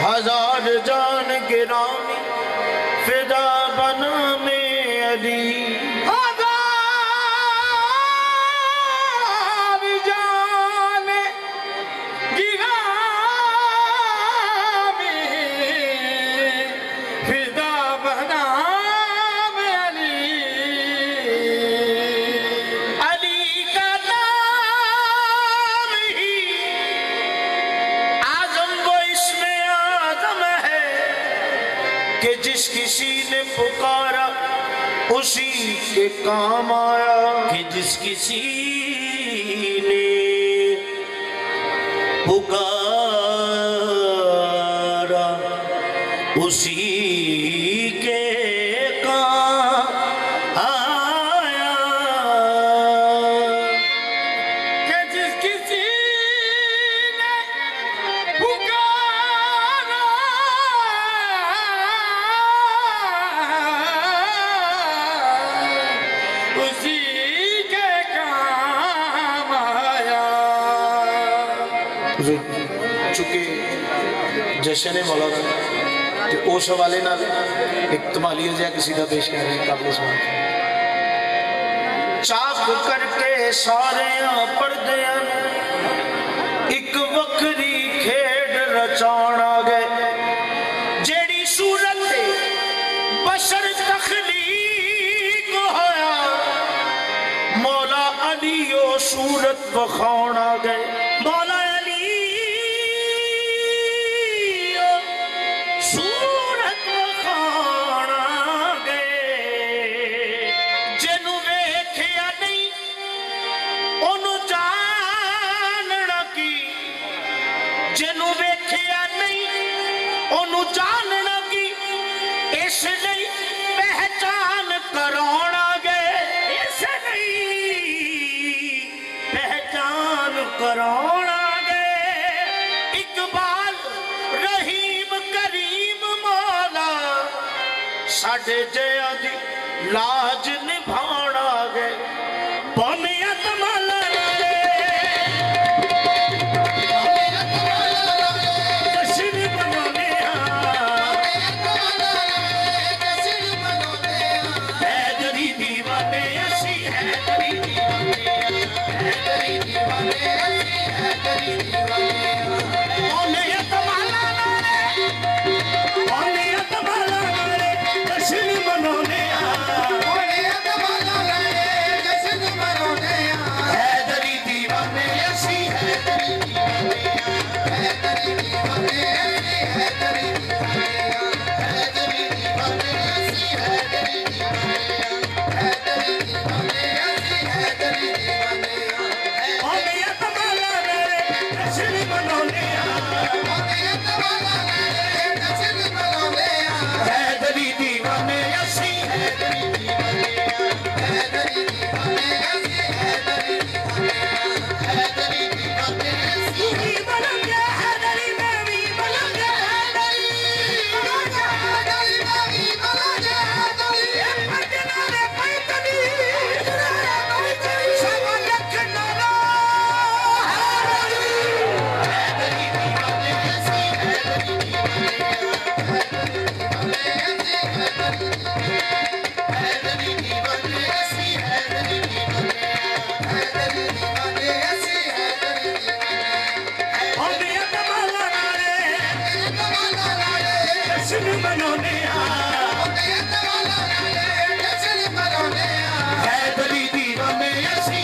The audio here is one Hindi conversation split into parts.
हजार जान गिरामी फिदा बना में अली हजार जान गिरामी फिदा बना में अली अली का नाम ही आजम वो इसमें आजम है कि जिस किसी ने पुकारा उसी के काम आया कि जिस किसी ने पुकारा उसी के काम आया कि जिस किसी ने पुकारा उसी के काम आया। चुके जश्न मौलाना ते उस हवाले नाल एक तमालिया जिहा कसीदा पेश कर रहे हैं काबिल समात चाक करके सारे पर्दियां एक वक्री खेड रचाण आ गए जेड़ी सूरत बशर तखलीक होया मौला अली ओ सूरत बखाण आ गए मौला अली ओ सूरत बखाण आ गए जिन्नू वेख्या नहीं ओनू जानना की जिन्नू वेख्या नहीं ओनू जानना की इसलिए पहचान कराउण आ गए इसलिए पहचान कराउण आ गए इकबाल रहीम करीम मौला साडे जया दी लाज निभाउण आ गए पौनियत माला जश्न मनाने हैदरी दीवाने असी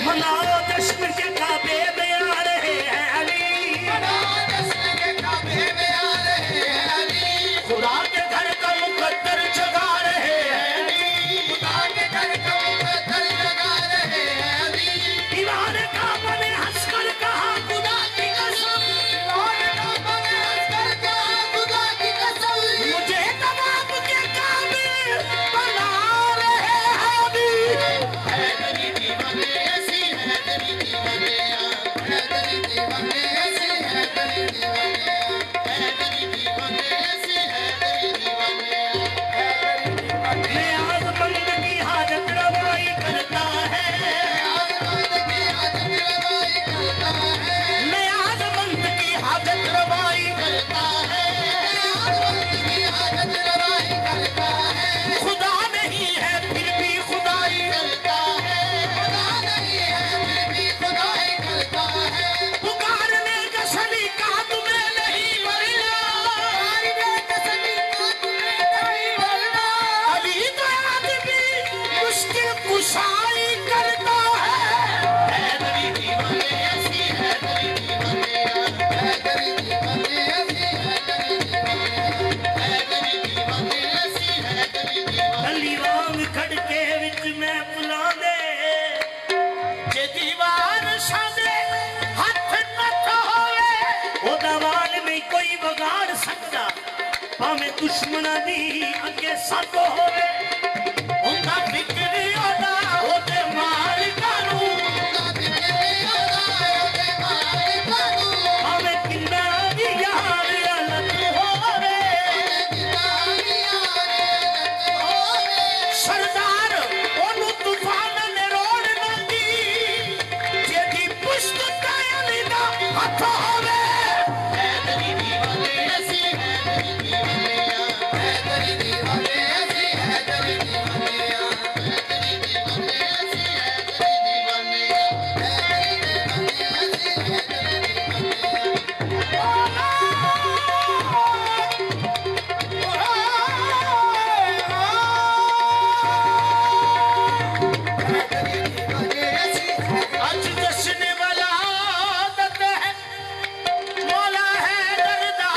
मनाओ जश्न के काबे में आ रहे हैं अली, खुदा के घर का मुकद्दर जगा रहे हैं, दीवार का बने हंसकर कहा खुदा की कसम, मुझे तमाम के काबिल बना रहे हैं अभी। हैदरी दीवाने ऐसी हैदरी दीवाने हैदरी दीवाने ऐसी हैदरी दीवाने हैदरी दीवाने ऐसी हैदरी दीवाने नियाज़मंद की हाजत रवाई करता है, नियाज़मंद की हाजत रवाई करता है, खुदा नहीं है फिर भी खुदाई करता है, पुकारने का सलीका तुम्हें नहीं मरना, अली तो आज भी मुश्किल कुशाई करता है। हैदरी दीवाने ऐसी हैदरी दीवाने हैदरी दीवाने ऐसी हैदरी दीवाने हैदरी दीवाने ऐसी हैदरी दीवाने अली वांग खड़के विच मैं बुला दे जे दीवार सादे हथ नथ होवे ओदा वाल में कोई बगाड़ सकदा, भाਵੇਂ दुश्मना दी अगे सत होवे उनका फिक्र ओदा ओदे मालिकां नूं, भाਵੇਂ किन्ना दी यार अलग होवे सरदार ओनू तूफान ने रोड़ ना दी जेदी पुश्त ते अली दा हथ होवे। हैदरी दीवाने ऐसी हैदरी दीवाने हैदरी दीवाने ऐसी हैदरी दीवाने हैदरी दीवाने ऐसी हैदरी दीवाने हैदरी दीवाने ऐसी हैदरी आज जश्न वाला आदत है मौला है दरदार,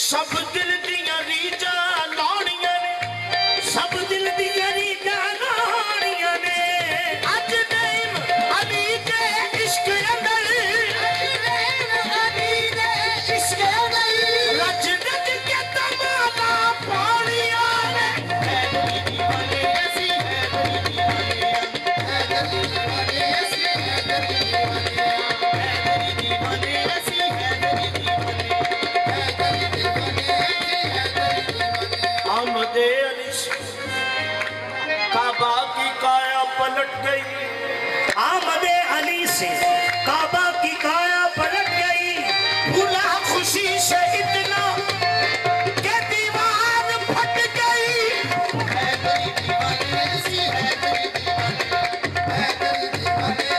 सब दिल दियां रीझां लाउणियां ने, सब दिल दियां रीझां लाउणियां ने, अज नईम अली दे इश्क अंदर रज रज के तमाना पानियां ने। हैदरी दीवाने ऐसी हैदरी दीवाने हैदरी दीवाने ऐसी हैदरी दीवाने हैदरी दीवाने ऐसी हैदरी दीवाने हैदरी दीवाने ऐसी हैदरी दीवाने आमदे अली से काबा की काया पलट गई, आमदे अली से काबा की काया पलट गई, भूला खुशी से इतना के दीवार फट गई। हैदरी दीवाने ऐसी हैदरी दीवाने हैदरी दीवाने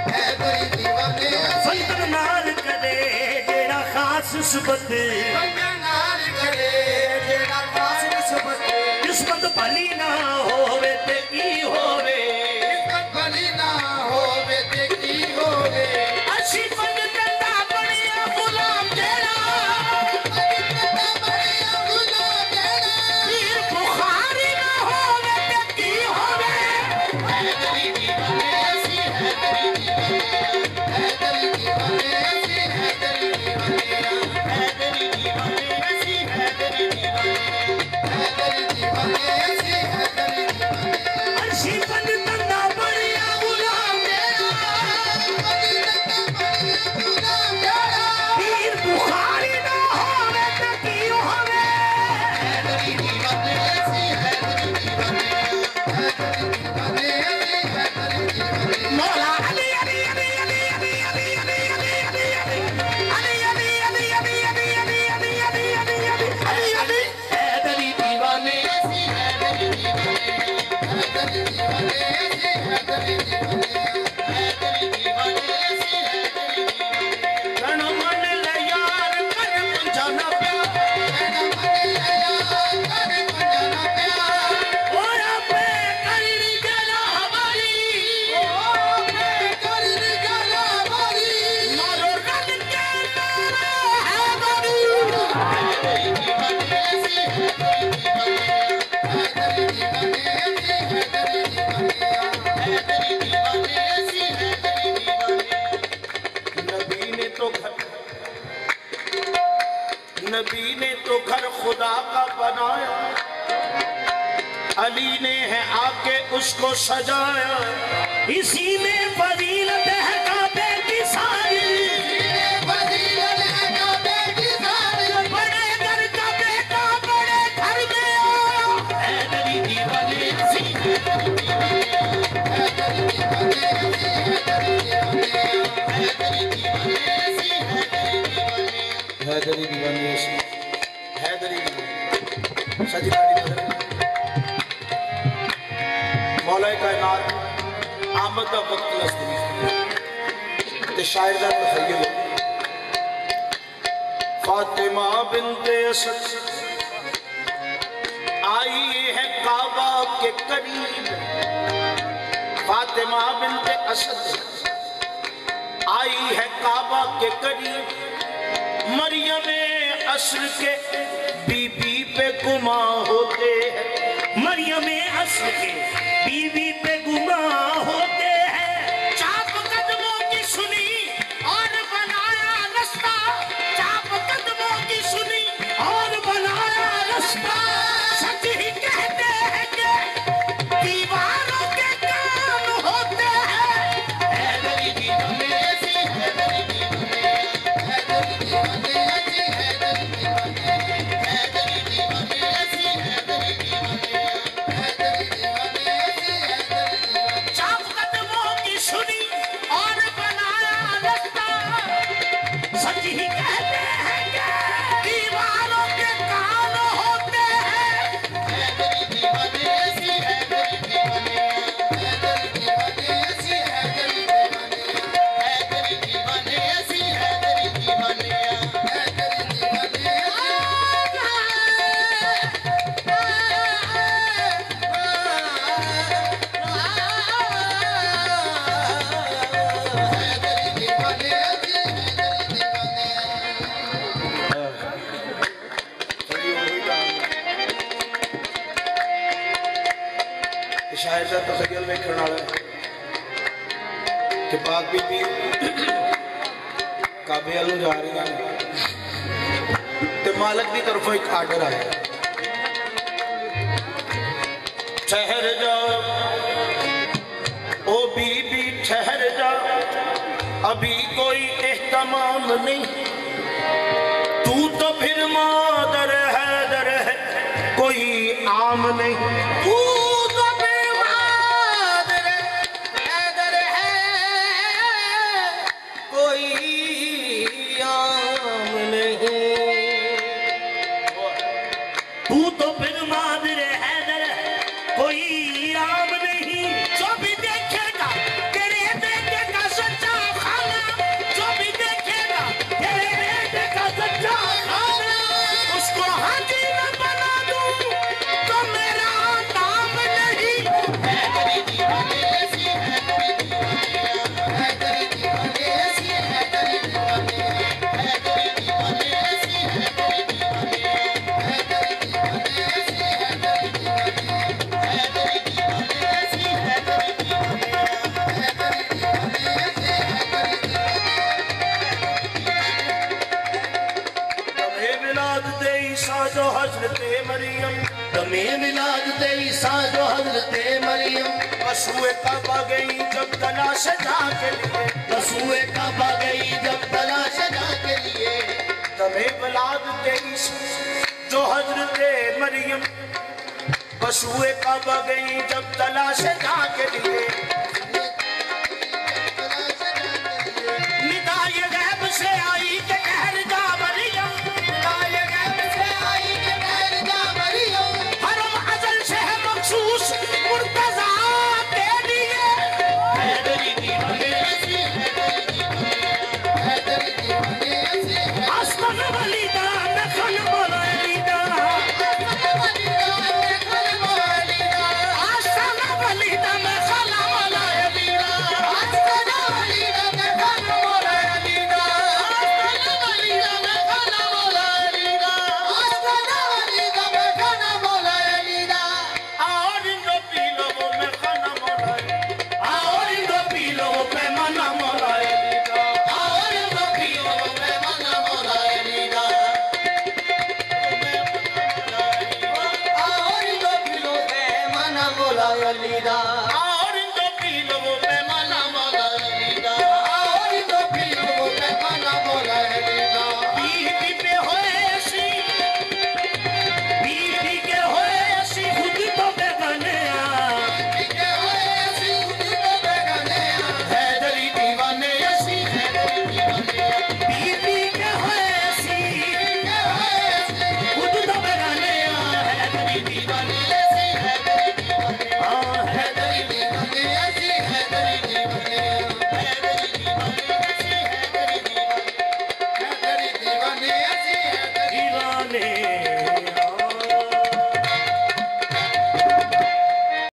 हैदरी दीवाने फंदन नाल कदे जेड़ा खास सुबत किस्मत भली ना होवे ते की होवे, असी पंग कंदा बनिया गुलाम जेड़ा पीर बुखारी ना होवे ते की होवे। हैदरी दीवाने ऐसी हैदरी दीवाने हैदरी दीवाने ऐसी हैदरी दीवाने हैदरी दीवाने ऐसी हैदरी दीवाने हैदरी दीवाने ऐसी हैदरी दीवाने नबी ने तो घर खुदा का बनाया, अली ने है आके उसको सजाया। इसी में फजीलत है काबे की सारी, फजीलत है काबे की सारी। बड़े घर का बेटा बड़े घर में आया, हैदरी दीवाने सी, हैदरी दीवाने मौला कायनात आमद का वक्त नज़दीक ते शायर दा तखय्युल फातिमा बिन्ते असद आई है काबा के करीब, फातिमा बिन्ते असद आई है काबा के करीब। मरियम अस्र के बीबी पे गुमा होते हैं, मरियम अस्र के बीबी पे गुमा होते हैं। चाप कदमों की सुनी और बनाया रास्ता, चाप कदमों की सुनी और बनाया रास्ता। सच ही कहते हैं कि दीवारों के कान होते हैं, हैदरी दीवाने ऐसी, हैदरी दीवाने, हैदरी दीवाने ऐसी, हैदरी दीवाने, हैदरी दीवाने ऐसी, हैदरी दीवाने, हैदरी दीवाने ऐसी, हैदरी दीवाने। चाप कदमों की सुनी और बनाया रास्ता, सच ही कहते हैं कि दीवारों के कान होते हैं, हैदरी दीवाने ऐसी, हैदरी दीवाने, हैदरी दीवाने ऐसी, हैदरी दीवाने, हैदरी दीवाने ऐसी, हैदरी दीवाने, हैदरी दीवाने शायर दा तखय्युल वेखण वाला कि पाक बीबी काबे वालों जा रही हैं ते मालिक की तरफों एक आर्डर आया, ठहर जाओ ओ बीबी ठहर जाओ, अभी कोई एहतमाम नहीं, तू तो फिर मादर हैदर है कोई आम नहीं। तू तू तो फिर मादर हैदर कोई आम नहीं। जो भी देखेगा तेरे बेटे का सच्चा खाना, जो भी देखेगा तेरे बेटे का सच्चा खाना, उसको हाजी न बना दूं तो मेरा नाम नहीं। हैदरी दीवाने ऐसी, हैदरी दीवाने, हैदरी दीवाने ऐसी, हैदरी दीवाने, हैदरी दीवाने ऐसी, हैदरी दीवाने, हैदरी दीवाने ऐसी, हैदरी दीवाने, हैदरी दीवाने ऐसी, हैदरी दीवाने, हैदरी दीवाने ऐसी, हैदरी दीवाने। तमे मिलाद दे ईसा जो हजरते मरियम, तमे मिलाद दे ईसा जो हजरते मरियम। रसूए काबा गई जब तलाश के लिए, रसूए काबा गई जब तलाश के लिए। तमे मिलाद दे ईसा जो हजरते मरियम, रसूए काबा गई जब तलाश के लिए।